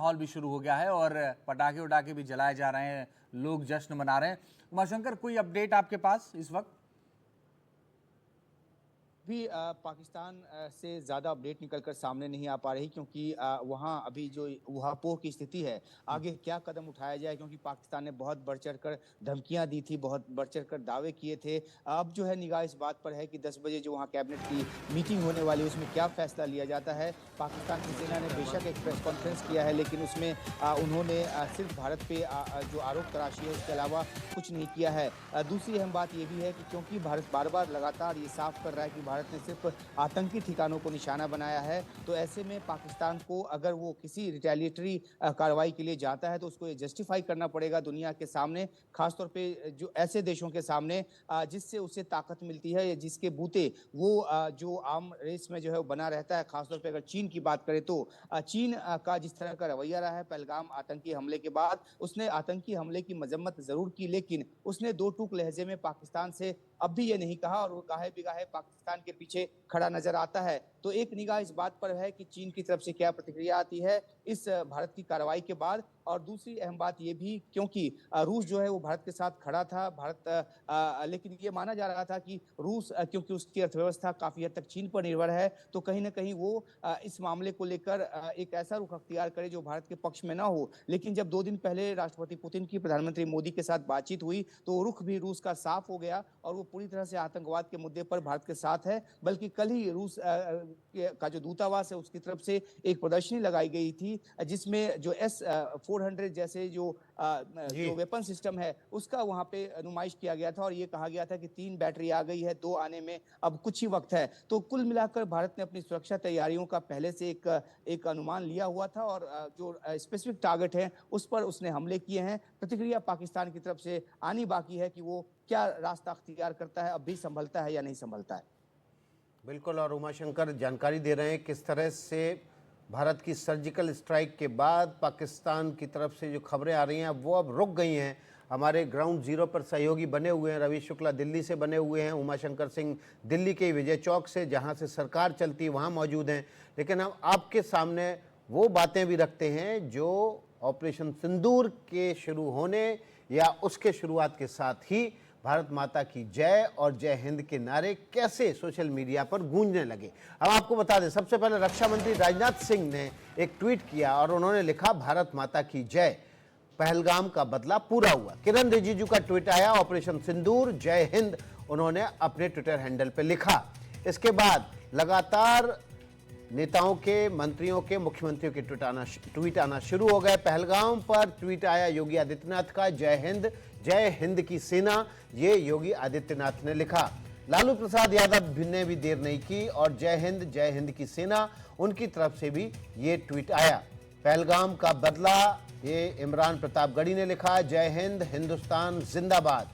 माहौल भी शुरू हो गया है और पटाखे उटाखे भी जलाए जा रहे हैं, लोग जश्न मना रहे हैं। उमाशंकर, कोई अपडेट आपके पास इस वक्त? भी पाकिस्तान से ज़्यादा अपडेट निकलकर सामने नहीं आ पा रही, क्योंकि वहाँ अभी जो ऊहापोह की स्थिति है, आगे क्या कदम उठाया जाए, क्योंकि पाकिस्तान ने बहुत बढ़ चढ़ कर धमकियाँ दी थी, बहुत बढ़ चढ़ कर दावे किए थे। अब जो है निगाह इस बात पर है कि 10 बजे जो वहाँ कैबिनेट की मीटिंग होने वाली है, उसमें क्या फैसला लिया जाता है। पाकिस्तान की सेना ने बेशक एक प्रेस कॉन्फ्रेंस किया है, लेकिन उसमें उन्होंने सिर्फ भारत पे जो आरोप तराशी है उसके अलावा कुछ नहीं किया है। दूसरी अहम बात ये भी है कि क्योंकि भारत बार बार लगातार ये साफ कर रहा है कि भारत ने सिर्फ आतंकी ठिकानों को निशाना बनाया है, तो ऐसे में पाकिस्तान को अगर वो किसी रिटेलिएटरी कार्रवाई के लिए जाता है तो उसको ये जस्टिफाई करना पड़ेगा दुनिया के सामने, खासतौर पे जो ऐसे देशों के सामने जिससे उसे ताकत मिलती है या जिसके बूते वो जो आम रेस में जो है वो बना रहता है। खासतौर पे अगर चीन की बात करें तो चीन का जिस तरह का रवैया रहा है पहलगाम आतंकी हमले के बाद, उसने आतंकी हमले की मजम्मत जरूर की, लेकिन उसने दो टूक लहजे में पाकिस्तान से अब भी ये नहीं कहा, और वो गाहे बिगाहे पाकिस्तान के पीछे खड़ा नजर आता है। तो एक निगाह इस बात पर है कि चीन की तरफ से क्या प्रतिक्रिया आती है इस भारत की कार्रवाई के बाद। और दूसरी अहम बात ये भी, क्योंकि रूस जो है वो भारत के साथ खड़ा था, लेकिन ये माना जा रहा था कि रूस क्योंकि उसकी अर्थव्यवस्था काफी हद तक चीन पर निर्भर है, तो कहीं ना कहीं वो इस मामले को लेकर एक ऐसा रुख अख्तियार करे जो भारत के पक्ष में ना हो। लेकिन जब 2 दिन पहले राष्ट्रपति पुतिन की प्रधानमंत्री मोदी के साथ बातचीत हुई, तो रुख भी रूस का साफ हो गया और वो पूरी तरह से आतंकवाद के मुद्दे पर भारत के साथ है। बल्कि कल ही रूस का जो दूतावास है उसकी तरफ से एक प्रदर्शनी लगाई गई थी, जिसमें जो S-400 जैसे जो वेपन सिस्टम है उसका वहां पे नुमाइश किया गया था, और ये कहा गया था कि 3 बैटरी आ गई है, 2 आने में अब कुछ ही वक्त है। तो कुल मिलाकर भारत ने अपनी सुरक्षा तैयारियों का पहले से एक अनुमान लिया हुआ था, और जो स्पेसिफिक टारगेट है उस पर उसने हमले किए हैं। प्रतिक्रिया पाकिस्तान की तरफ से आनी बाकी है कि वो क्या रास्ता अख्तियार करता है, अब भी संभलता है या नहीं संभलता है। बिल्कुल, और उमाशंकर जानकारी दे रहे हैं किस तरह से भारत की सर्जिकल स्ट्राइक के बाद पाकिस्तान की तरफ से जो खबरें आ रही हैं वो अब रुक गई हैं। हमारे ग्राउंड जीरो पर सहयोगी बने हुए हैं, रवि शुक्ला दिल्ली से बने हुए हैं, उमाशंकर सिंह दिल्ली के विजय चौक से जहां से सरकार चलती है वहां मौजूद हैं। लेकिन हम आपके सामने वो बातें भी रखते हैं जो ऑपरेशन सिंदूर के शुरू होने या उसके शुरुआत के साथ ही भारत माता की जय और जय हिंद के नारे कैसे सोशल मीडिया पर गूंजने लगे। हम आपको बता दें, सबसे पहले रक्षा मंत्री राजनाथ सिंह ने एक ट्वीट किया और उन्होंने लिखा, भारत माता की जय, पहलगाम का बदला पूरा हुआ। किरण रिजिजू का ट्वीट आया, ऑपरेशन सिंदूर जय हिंद, उन्होंने अपने ट्विटर हैंडल पर लिखा। इसके बाद लगातार नेताओं के, मंत्रियों के, मुख्यमंत्रियों के ट्वीट आना शुरू हो गए। पहलगाम पर ट्वीट आया योगी आदित्यनाथ का, जय हिंद की सेना, ये योगी आदित्यनाथ ने लिखा। लालू प्रसाद यादव ने भी देर नहीं की और जय हिंद की सेना, उनकी तरफ से भी ये ट्वीट आया। पहलगाम का बदला, ये इमरान प्रतापगढ़ी ने लिखा, जय हिंद, हिंदुस्तान जिंदाबाद।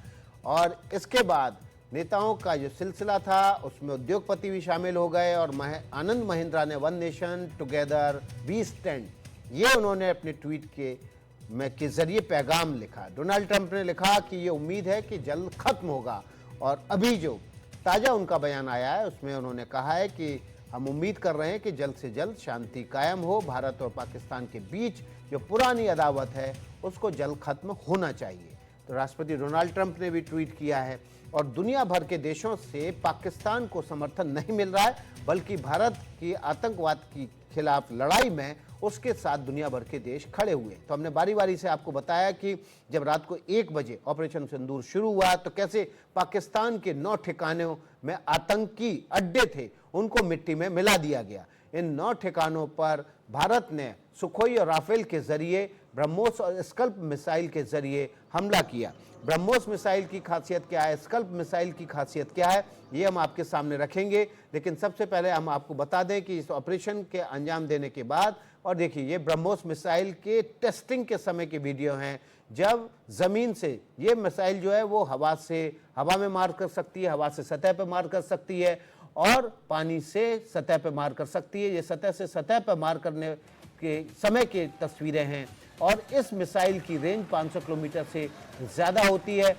और इसके बाद नेताओं का जो सिलसिला था उसमें उद्योगपति भी शामिल हो गए और आनंद महिंद्रा ने one nation together we stand, ये उन्होंने अपने ट्वीट के जरिए पैगाम लिखा। डोनाल्ड ट्रंप ने लिखा कि ये उम्मीद है कि जल्द खत्म होगा, और अभी जो ताज़ा उनका बयान आया है उसमें उन्होंने कहा है कि हम उम्मीद कर रहे हैं कि जल्द से जल्द शांति कायम हो। भारत और पाकिस्तान के बीच जो पुरानी अदावत है उसको जल्द खत्म होना चाहिए। तो राष्ट्रपति डोनाल्ड ट्रंप ने भी ट्वीट किया है, और दुनिया भर के देशों से पाकिस्तान को समर्थन नहीं मिल रहा है, बल्कि भारत की आतंकवाद के खिलाफ लड़ाई में उसके साथ दुनिया भर के देश खड़े हुए। तो हमने बारी बारी से आपको बताया कि जब रात को 1 बजे ऑपरेशन सिंदूर शुरू हुआ तो कैसे पाकिस्तान के 9 ठिकानों में आतंकी अड्डे थे, उनको मिट्टी में मिला दिया गया। इन 9 ठिकानों पर भारत ने सुखोई और राफेल के जरिए, ब्रह्मोस और स्कल्प मिसाइल के जरिए हमला किया। ब्रह्मोस मिसाइल की खासियत क्या है, स्कल्प मिसाइल की खासियत क्या है, ये हम आपके सामने रखेंगे। लेकिन सबसे पहले हम आपको बता दें कि इस ऑपरेशन के अंजाम देने के बाद, और देखिए ये ब्रह्मोस मिसाइल के टेस्टिंग के समय के वीडियो हैं, जब ज़मीन से ये मिसाइल जो है वो हवा में मार कर सकती है, हवा से सतह पर मार कर सकती है, और पानी से सतह पर मार कर सकती है। ये सतह से सतह पर मार करने के समय की तस्वीरें हैं, और इस मिसाइल की रेंज 500 किलोमीटर से ज़्यादा होती है,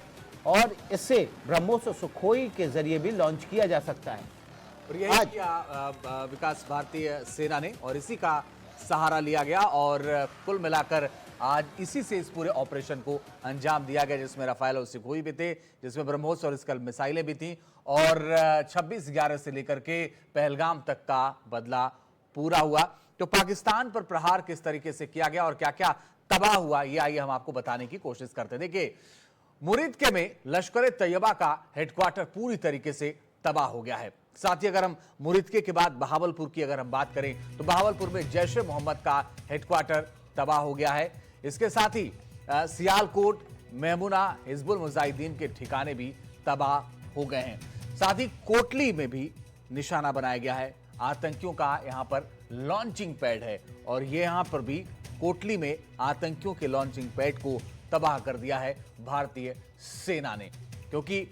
और इसे ब्रह्मोस और सुखोई के जरिए भी लॉन्च किया जा सकता है। और यही किया विकास भारतीय सेना ने, और इसी का सहारा लिया गया और कुल मिलाकर आज इसी से इस पूरे ऑपरेशन को अंजाम दिया गया, जिसमें राफेल और सुखोई भी थे, जिसमें ब्रह्मोस और स्कल्प मिसाइलें भी थीं और 26/11 से लेकर के पहलगाम तक का बदला पूरा हुआ। तो पाकिस्तान पर प्रहार किस तरीके से किया गया और क्या क्या तबाह हुआ, ये आइए हम आपको बताने की कोशिश करते हैं। देखिए, मुरीदके में लश्कर तैयबा का हेडक्वार्टर पूरी तरीके से तबाह हो गया है। साथ ही अगर हम मुरीदके के बाद बहावलपुर की अगर हम बात करें तो बहावलपुर में जैश ए मोहम्मद का हेडक्वार्टर तबाह हो गया है। इसके साथ ही सियालकोट, मेमूना, हिजबुल मुजाहिदीन के ठिकाने भी तबाह हो गए हैं। साथ ही कोटली में भी निशाना बनाया गया है। आतंकियों का यहां पर लॉन्चिंग पैड है और ये यहां पर भी कोटली में आतंकियों के लॉन्चिंग पैड को तबाह कर दिया है भारतीय सेना ने, क्योंकि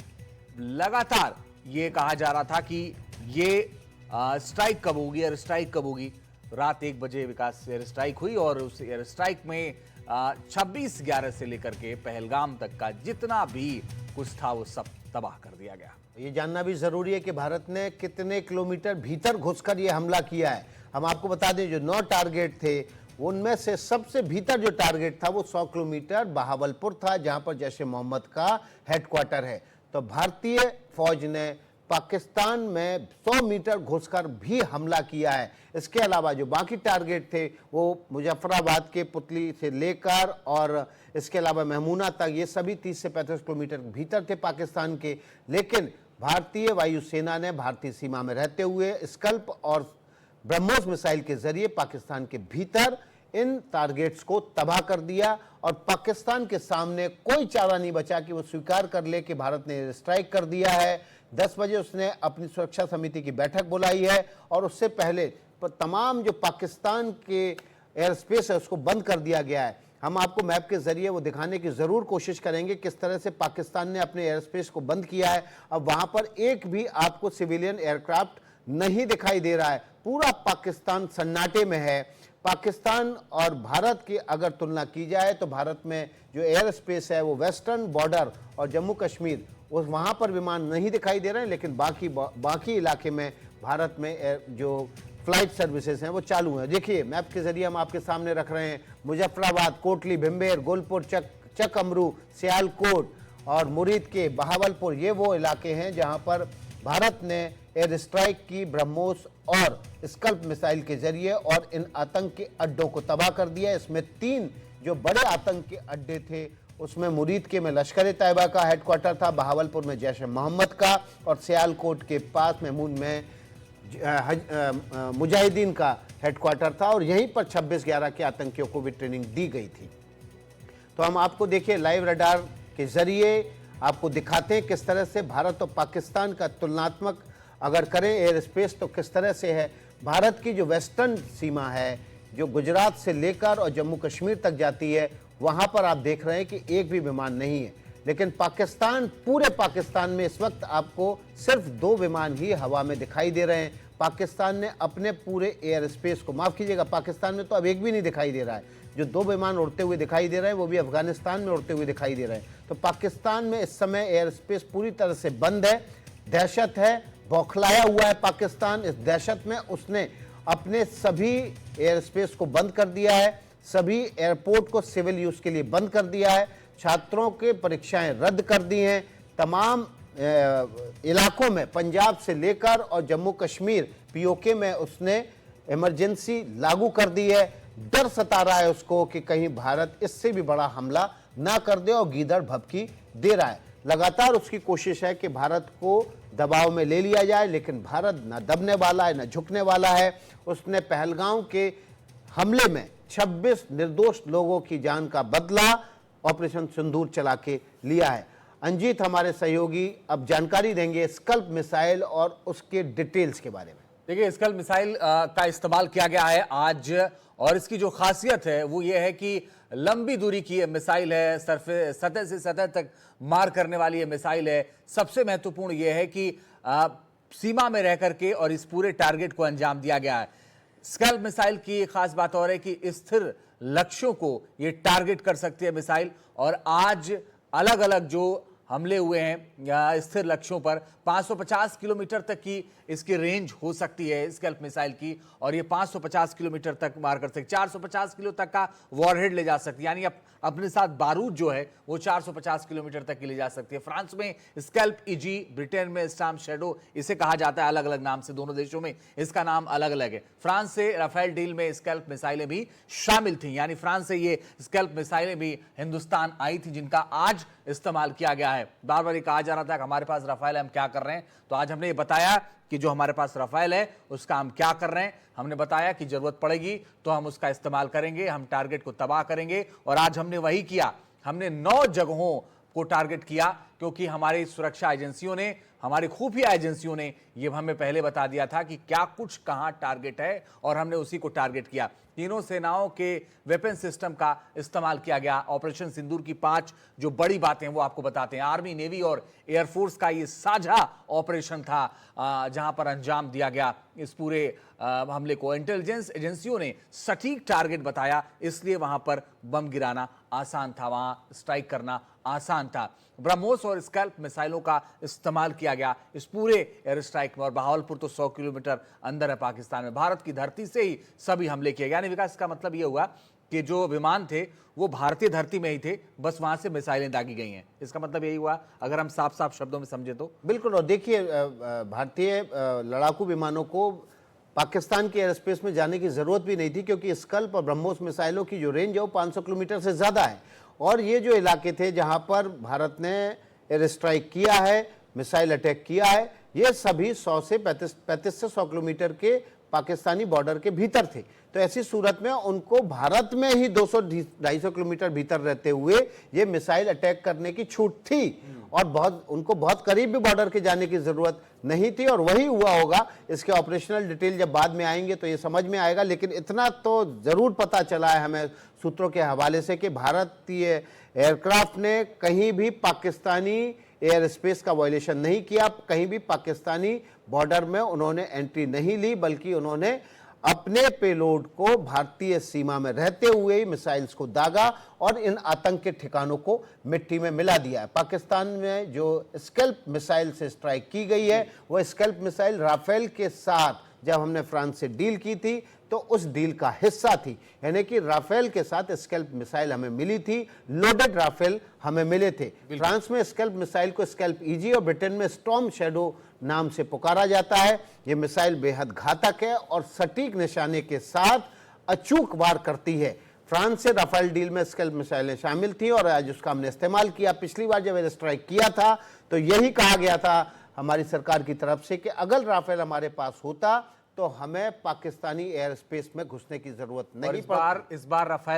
लगातार ये कहा जा रहा था कि ये स्ट्राइक कब होगी, एयर स्ट्राइक कब होगी। रात 1 बजे विकास एयर स्ट्राइक हुई और उस एयर स्ट्राइक में 26/11 से लेकर के पहलगाम तक का जितना भी कुछ था वो सब तबाह कर दिया गया। ये जानना भी जरूरी है कि भारत ने कितने किलोमीटर भीतर घुसकर ये हमला किया है। हम आपको बता दें, जो 9 टारगेट थे उनमें से सबसे भीतर जो टारगेट था वो 100 किलोमीटर बहावलपुर था, जहां पर जैश ए मोहम्मद का हेडक्वार्टर है। तो भारतीय फौज ने पाकिस्तान में 100 मीटर घुसकर भी हमला किया है। इसके अलावा जो बाकी टारगेट थे वो मुजफ्फराबाद के पुतली से लेकर और इसके अलावा मेमूना तक, ये सभी 30 से 35 किलोमीटर भीतर थे पाकिस्तान के। लेकिन भारतीय वायुसेना ने भारतीय सीमा में रहते हुए स्कल्प और ब्रह्मोस मिसाइल के जरिए पाकिस्तान के भीतर इन टारगेट्स को तबाह कर दिया और पाकिस्तान के सामने कोई चारा नहीं बचा कि वो स्वीकार कर ले कि भारत ने स्ट्राइक कर दिया है। 10 बजे उसने अपनी सुरक्षा समिति की बैठक बुलाई है और उससे पहले तमाम जो पाकिस्तान के एयर स्पेस है उसको बंद कर दिया गया है। हम आपको मैप के जरिए वो दिखाने की जरूर कोशिश करेंगे किस तरह से पाकिस्तान ने अपने एयर स्पेस को बंद किया है। अब वहां पर एक भी आपको सिविलियन एयरक्राफ्ट नहीं दिखाई दे रहा है, पूरा पाकिस्तान सन्नाटे में है। पाकिस्तान और भारत की अगर तुलना की जाए तो भारत में जो एयर स्पेस है वो वेस्टर्न बॉर्डर और जम्मू कश्मीर, उस वहाँ पर विमान नहीं दिखाई दे रहे हैं, लेकिन बाकी इलाके में भारत में जो फ्लाइट सर्विसेज हैं वो चालू हैं। देखिए, मैप के जरिए हम आपके सामने रख रहे हैं मुजफ्फराबाद, कोटली, भिम्बेर, गोलपुर, चक अमरू, सियालकोट और मुरीद के बहावलपुर, ये वो इलाके हैं जहाँ पर भारत ने एयर स्ट्राइक की ब्रह्मोस और स्कल्प मिसाइल के जरिए और इन आतंकी अड्डों को तबाह कर दिया। इसमें 3 जो बड़े आतंकी अड्डे थे, उसमें मुरीद के में लश्कर तैयबा का हेडक्वार्टर था, बहावलपुर में जैश ए मोहम्मद का और सियालकोट के पास मेमून में मुजाहिदीन का हेडक्वार्टर था और यहीं पर 26/11 के आतंकियों को भी ट्रेनिंग दी गई थी। तो हम आपको देखिए लाइव रडार के जरिए आपको दिखाते हैं किस तरह से भारत और पाकिस्तान का तुलनात्मक अगर करें एयर स्पेस तो किस तरह से है। भारत की जो वेस्टर्न सीमा है, जो गुजरात से लेकर और जम्मू कश्मीर तक जाती है, वहां पर आप देख रहे हैं कि एक भी विमान नहीं है। लेकिन पाकिस्तान, पूरे पाकिस्तान में इस वक्त आपको सिर्फ 2 विमान ही हवा में दिखाई दे रहे हैं। पाकिस्तान ने अपने पूरे एयर स्पेस को, माफ कीजिएगा, पाकिस्तान में तो अब एक भी नहीं दिखाई दे रहा है। जो 2 विमान उड़ते हुए दिखाई दे रहे हैं वो भी अफगानिस्तान में उड़ते हुए दिखाई दे रहे हैं। तो पाकिस्तान में इस समय एयर स्पेस पूरी तरह से बंद है। दहशत है, बौखलाया हुआ है पाकिस्तान। इस दहशत में उसने अपने सभी एयर स्पेस को बंद कर दिया है, सभी एयरपोर्ट को सिविल यूज के लिए बंद कर दिया है, छात्रों के परीक्षाएं रद्द कर दी हैं। तमाम इलाकों में पंजाब से लेकर और जम्मू कश्मीर पीओके में उसने इमरजेंसी लागू कर दी है। डर सता रहा है उसको कि कहीं भारत इससे भी बड़ा हमला ना कर दे और गीदड़ भभकी दे रहा है। लगातार उसकी कोशिश है कि भारत को दबाव में ले लिया जाए, लेकिन भारत न दबने वाला है न झुकने वाला है। उसने पहलगाम के हमले में 26 निर्दोष लोगों की जान का बदला ऑपरेशन सिंदूर चला के लिया है। अंजीत हमारे सहयोगी अब जानकारी देंगे स्कल्प मिसाइल और उसके डिटेल्स के बारे में। देखिए, स्कल्प मिसाइल का इस्तेमाल किया गया है आज और इसकी जो खासियत है वो ये है कि लंबी दूरी की ये मिसाइल है, सतह से सतह तक मार करने वाली ये मिसाइल है। सबसे महत्वपूर्ण ये है कि सीमा में रह करके और इस पूरे टारगेट को अंजाम दिया गया है। स्कल्प मिसाइल की खास बात और है कि स्थिर लक्ष्यों को ये टारगेट कर सकती है मिसाइल और आज अलग अलग जो हमले हुए हैं या स्थिर लक्ष्यों पर। 550 किलोमीटर तक की इसकी रेंज हो सकती है स्कैल्प मिसाइल की, और ये 550 किलोमीटर तक मार कर सकती, 450 किलो तक का वॉरहेड ले जा सकती है, यानी अपने साथ बारूद जो है वो 450 किलोमीटर तक की ले जा सकती है। फ्रांस में स्कैल्प ईजी, ब्रिटेन में स्टॉर्म शैडो इसे कहा जाता है, अलग अलग नाम से, दोनों देशों में इसका नाम अलग अलग है। फ्रांस से राफेल डील में स्कैल्प मिसाइलें भी शामिल थी, यानी फ्रांस से ये स्कैल्प मिसाइलें भी हिंदुस्तान आई थी, जिनका आज इस्तेमाल किया गया है। बार बार ये कहा जा रहा था कि हमारे पास राफेल है, हम क्या कर रहे हैं, तो आज हमने ये बताया कि जो हमारे पास राफेल है उसका हम क्या कर रहे हैं। हमने बताया कि जरूरत पड़ेगी तो हम उसका इस्तेमाल करेंगे, हम टारगेट को तबाह करेंगे, और आज हमने वही किया। हमने 9 जगहों को टारगेट किया, क्योंकि हमारी सुरक्षा एजेंसियों ने, हमारी खुफिया एजेंसियों ने ये हमें पहले बता दिया था कि क्या कुछ कहां टारगेट है, और हमने उसी को टारगेट किया। तीनों सेनाओं के वेपन सिस्टम का इस्तेमाल किया गया। ऑपरेशन सिंदूर की 5 जो बड़ी बातें वो आपको बताते हैं। आर्मी, नेवी और एयरफोर्स का ये साझा ऑपरेशन था, जहां पर अंजाम दिया गया इस पूरे हमले को। इंटेलिजेंस एजेंसियों ने सटीक टारगेट बताया, इसलिए वहां पर बम गिराना आसान था, वहां स्ट्राइक करना आसान था। ब्रह्मोस और स्कैल्प मिसाइलों का इस्तेमाल किया गया इस पूरे एयर स्ट्राइक में, और बहावलपुर तो 100 किलोमीटर अंदर है पाकिस्तान में। भारत की धरती से ही सभी हमले किए गए, यानी विकास का मतलब यह हुआ कि जो विमान थे वो भारतीय धरती में ही थे, बस वहां से मिसाइलें दागी गई हैं। इसका मतलब यही हुआ, अगर हम साफ साफ शब्दों में समझे तो। बिल्कुल। और देखिए, भारतीय लड़ाकू विमानों को पाकिस्तान के एयर स्पेस में जाने की जरूरत भी नहीं थी, क्योंकि स्कल्प और ब्रह्मोस मिसाइलों की जो रेंज है वो 500 किलोमीटर से ज्यादा है। और ये जो इलाके थे जहां पर भारत ने एयर स्ट्राइक किया है, मिसाइल अटैक किया है, ये सभी 100 से 35 से 100 किलोमीटर के पाकिस्तानी बॉर्डर के भीतर थे। तो ऐसी सूरत में उनको भारत में ही 200-250 किलोमीटर भीतर रहते हुए ये मिसाइल अटैक करने की छूट थी, और उनको बहुत करीब भी बॉर्डर के जाने की जरूरत नहीं थी। और वही हुआ होगा। इसके ऑपरेशनल डिटेल जब बाद में आएंगे तो ये समझ में आएगा, लेकिन इतना तो जरूर पता चला है हमें सूत्रों के हवाले से कि भारतीय एयरक्राफ्ट ने कहीं भी पाकिस्तानी एयर स्पेस का वायलेशन नहीं किया, कहीं भी पाकिस्तानी बॉर्डर में उन्होंने एंट्री नहीं ली, बल्कि उन्होंने अपने पेलोड को भारतीय सीमा में रहते हुए ही मिसाइल्स को दागा और इन आतंक के ठिकानों को मिट्टी में मिला दिया है। पाकिस्तान में जो स्कैल्प मिसाइल से स्ट्राइक की गई है, वो स्कैल्प मिसाइल राफेल के साथ जब हमने फ्रांस से डील की थी तो उस डील का हिस्सा थी, यानी कि राफेल के साथ स्कैल्प मिसाइल हमें मिली थी, लोडेड राफेल हमें मिले थे। फ्रांस में स्कैल्प मिसाइल को स्कैल्प ईजी और ब्रिटेन में स्टॉर्म शैडो नाम से पुकारा जाता है। यह मिसाइल बेहद घातक है और सटीक निशाने के साथ अचूक वार करती है। फ्रांस से राफेल डील में स्कैल्प मिसाइलें शामिल थी और आज उसका हमने इस्तेमाल किया। पिछली बार जब एयर स्ट्राइक किया था तो यही कहा गया था हमारी सरकार की तरफ से कि अगर राफेल हमारे पास होता तो हमें पाकिस्तानी एयर स्पेस में घुसने की जरूरत नहीं पड़ती। इस बार राफेल